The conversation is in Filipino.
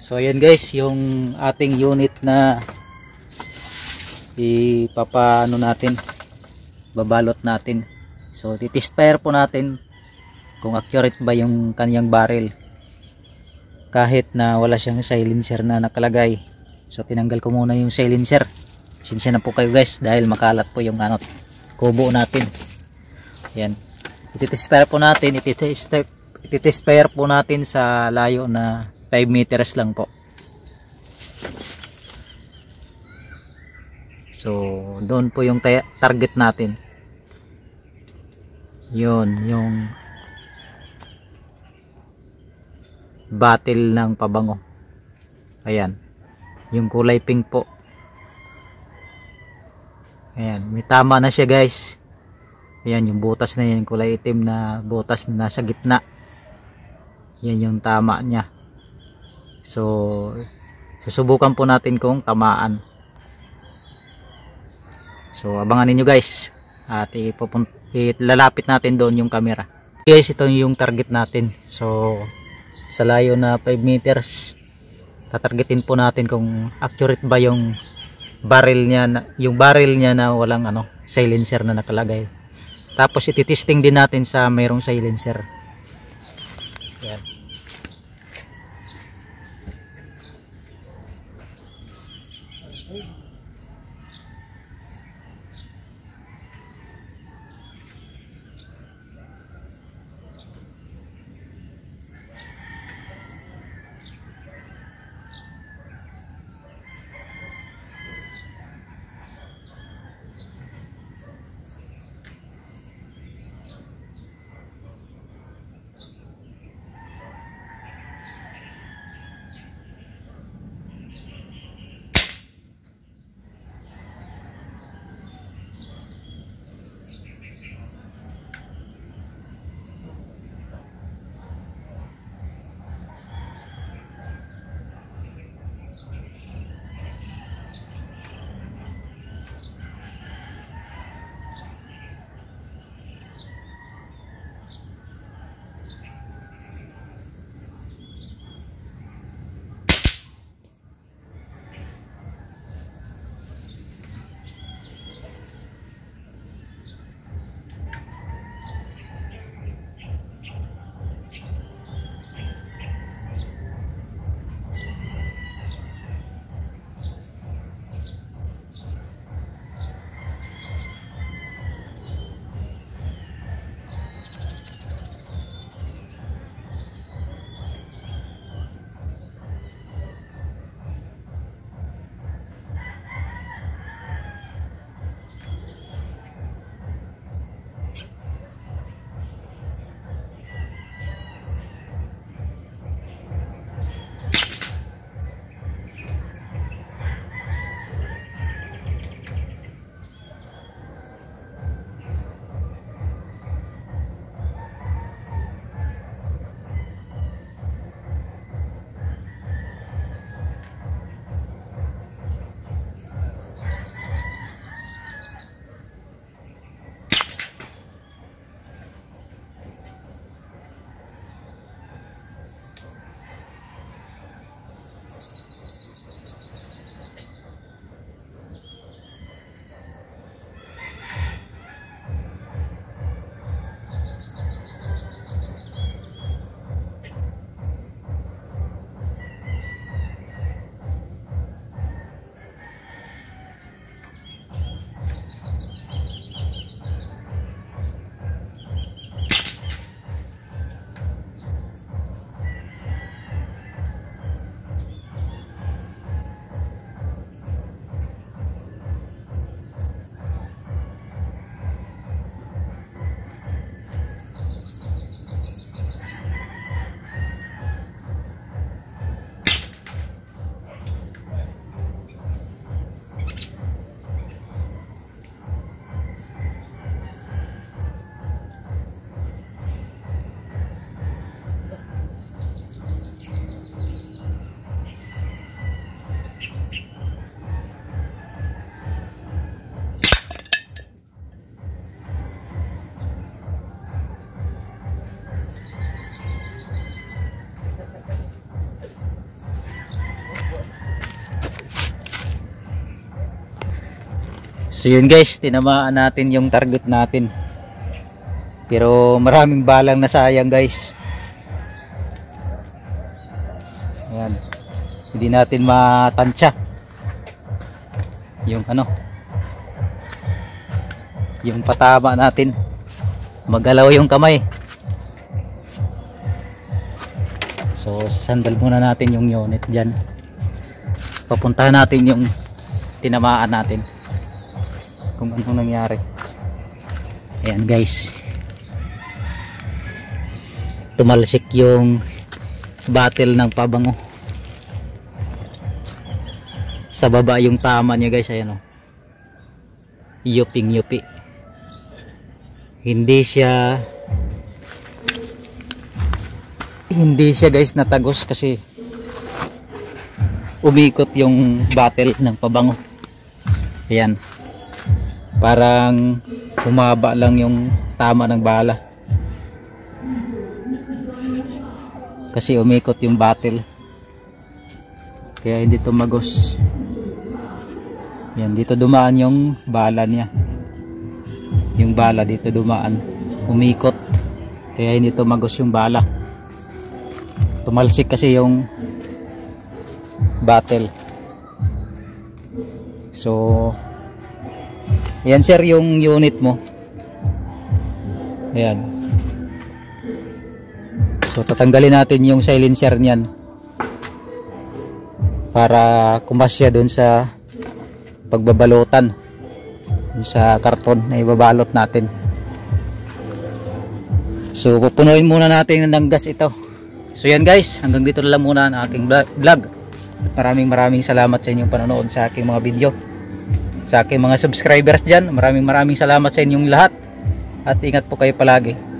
So ayan guys, yung ating unit na ipapano natin, babalot natin. So titest fire po natin kung accurate ba yung kanyang barrel kahit na wala siyang silencer na nakalagay. So tinanggal ko muna yung silencer. Sinsya na po kayo guys dahil makalat po yung kubo natin. Yan. Ititest fire po natin, ititest fire po natin sa layo na 5 meters lang po. So doon po yung target natin. Yun, yung batil ng pabango. Ayan, yung kulay pink po. Ayan, may tama na siya guys. Ayan, yung butas na yan, kulay itim na butas na nasa gitna. Yan yung tama niya. So susubukan po natin kung tamaan. So abangan niyo guys. At ilalapit natin doon yung camera. Guys, ito yung target natin. So sa layo na 5 meters, tatargetin po natin kung accurate ba yung barrel niya na walang silencer na nakalagay. Tapos ititesting din natin sa mayroong silencer. Yan. So yun guys, tinamaan natin yung target natin. Pero maraming balang nasayang guys. Ayan. Hindi natin matansya yung ano, yung patama natin. Magalaw yung kamay. So sasandal muna natin yung unit dyan. Papuntahan natin yung tinamaan natin kung anong nangyari. Ayan guys, tumalsik yung battle ng pabango sa baba, yung tama niya guys. Ayan o, yuping yupi. Hindi siya guys natagos kasi umikot yung battle ng pabango. Ayan, parang humaba lang yung tama ng bala kasi umikot yung battle, kaya hindi tumagos. Yan, dito dumaan yung bala niya, yung bala dito dumaan, umikot, kaya hindi tumagos yung bala. Tumalsik kasi yung battle. So yan sir, yung unit mo. Ayan. So tatanggalin natin yung silencer niyan para kumasya doon sa pagbabalutan, sa karton na ibabalot natin. So pupunuin muna natin ng gas ito. So yan guys, hanggang dito na lang muna ang aking vlog. Maraming salamat sa inyong panonood sa aking mga video. Sa aking mga subscribers dyan, maraming salamat sa inyong lahat. At ingat po kayo palagi.